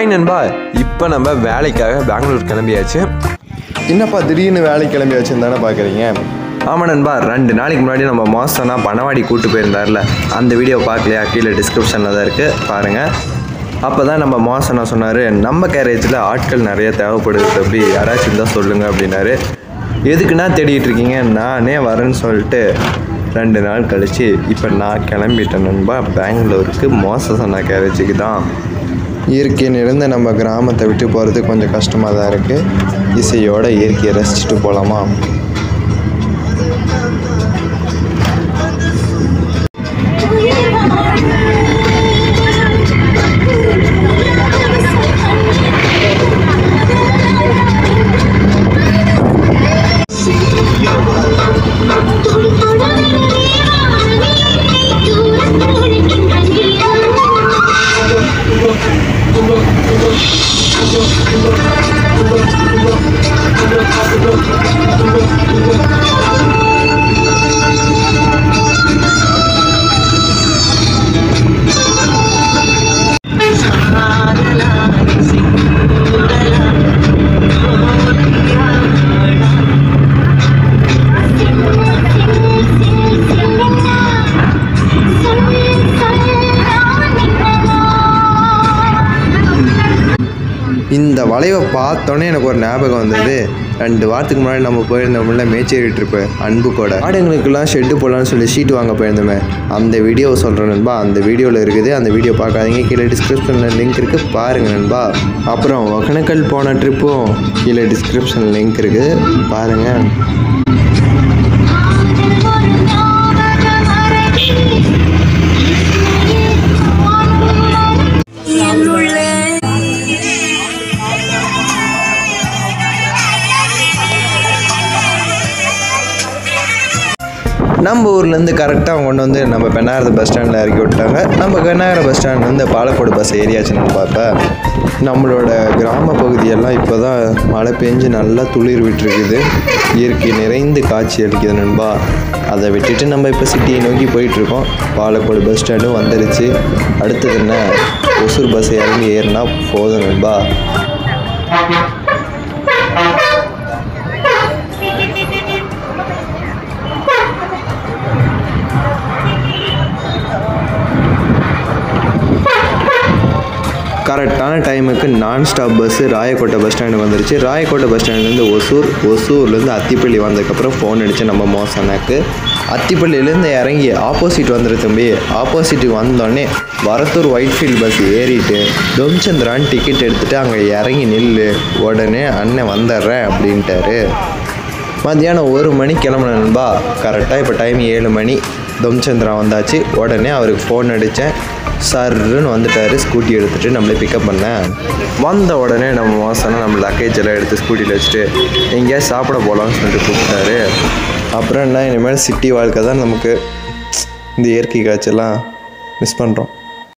Hi நண்பா, இப்போ நம்ம வேலைக்காக பெங்களூர் கிளம்பியாச்சு. என்னப்பா திடீர்னு வேலைக்கு கிளம்பியாச்சுன்னு தானே பார்க்குறீங்க? ஆமாம் நண்பா, 2 நாளைக்கு முன்னாடி நம்ம மாசம்னா பனவாடி கூட்டு போயிருந்தார்ல, அந்த வீடியோ பார்க்கலையா? கீழே டிஸ்கிரிப்ஷனில் தான் இருக்குது, பாருங்கள். அப்போ தான் நம்ம மாசனா சொன்னார், நம்ம கேரேஜில் ஆட்கள் நிறைய தேவைப்படுது தம்பி, யாராச்சும் இருந்தால் சொல்லுங்கள் அப்படின்னாரு. எதுக்குன்னா தேடிட்டு இருக்கீங்க, நானே வரேன்னு சொல்லிட்டு 2 நாள் கழித்து இப்போ நான் கிளம்பிட்டேன் நண்பா பெங்களூருக்கு, மாசனா கேரேஜுக்கு தான். இயற்கை நிறைந்த நம்ம கிராமத்தை விட்டு போகிறது கொஞ்சம் கஷ்டமாக தான் இருக்குது. இசையோட இயற்கையை ரசிச்சுட்டு போகலாமா? இந்த வளைவை பார்த்தோன்னே எனக்கு ஒரு ஞாபகம் வந்தது. 2 வாரத்துக்கு முன்னாடி நம்ம போயிருந்தோம்ல மேச்சேரி ட்ரிப்பு அன்பு கூட, ஆடுங்களுக்கெல்லாம் ஷெட்டு போடலான்னு சொல்லி ஷீட் வாங்க போயிருந்தோமே, அந்த வீடியோவை சொல்கிறேன் நண்பா. அந்த வீடியோவில் இருக்குது, அந்த வீடியோ பார்க்காதீங்க, கீழே டிஸ்கிரிப்ஷனில் லிங்க் இருக்குது, பாருங்கள் நண்பா. அப்புறம் ஒகேனக்கல் போன ட்ரிப்பும் கீழே டிஸ்கிரிப்ஷனில் லிங்க் இருக்குது, பாருங்கள். நம்ம ஊர்லேருந்து கரெக்டாக அவங்க கொண்டு வந்து நம்ம பெண்ணாயிரம் பஸ் ஸ்டாண்டில் இறக்கி விட்டாங்க. நம்ம பெண்ணாயிரம் பஸ் ஸ்டாண்ட்லேருந்து பாலக்கோடு பஸ் ஏரியாச்சு நண்பா. இப்போ நம்மளோட கிராம பகுதியெல்லாம் இப்போ தான் மழை பெஞ்சு நல்லா துளிர் விட்டுருக்குது, இயற்கை நிறைந்து காட்சி அளிக்குது நண்பா. அதை விட்டுட்டு நம்ம இப்போ சிட்டியை நோக்கி போயிட்டுருக்கோம். பாலக்கோடு பஸ் ஸ்டாண்டும் வந்துருச்சு. அடுத்தது என்ன, ஒசூர் பஸ் இறங்கி ஏறினா போதும் நண்பா. கரெக்டான டைமுக்கு நான் ஸ்டாப் பஸ்ஸு ராயக்கோட்டை பஸ் ஸ்டாண்டுக்கு வந்துருச்சு. ராயக்கோட்டை பஸ் ஸ்டாண்ட்லேருந்து ஒசூர்லேருந்து அத்திப்பள்ளி வந்ததுக்கப்புறம் ஃபோன் அடித்து நம்ம மோசனாக்கு. அத்திப்பள்ளியிலேருந்து இறங்கி ஆப்போசிட் வந்துரு தம்பி. ஆப்போசிட்டுக்கு வந்தோடனே வரத்தூர் ஒயிட்ஃபீல்ட் பஸ் ஏறிட்டு தொம்சந்திரான் டிக்கெட் எடுத்துகிட்டு அங்கே இறங்கி நில்லு, உடனே அண்ணன் வந்துடுறேன் அப்படின்ட்டாரு. மத்தியானம் 1 மணி கிளம்புனேன்பா. கரெக்டாக இப்போ டைம் 7 மணி. தொம்சந்திரா வந்தாச்சு. உடனே அவருக்கு ஃபோன் அடித்தேன். சர்ன்னு வந்துட்டார், ஸ்கூட்டி எடுத்துகிட்டு நம்மளே பிக்கப் பண்ணேன். வந்த உடனே நம்ம மாசனா நம்ம லக்கேஜ் எல்லாம் எடுத்து ஸ்கூட்டியில் வச்சுட்டு எங்கேயாவது சாப்பிட போகலான்னு சொல்லிட்டு கூப்பிட்டாரு. அப்புறம் என்ன, இனிமேல் சிட்டி வாழ்க்கை தான் நமக்கு. இந்த இயற்கை காட்சியெல்லாம் மிஸ் பண்ணுறோம்.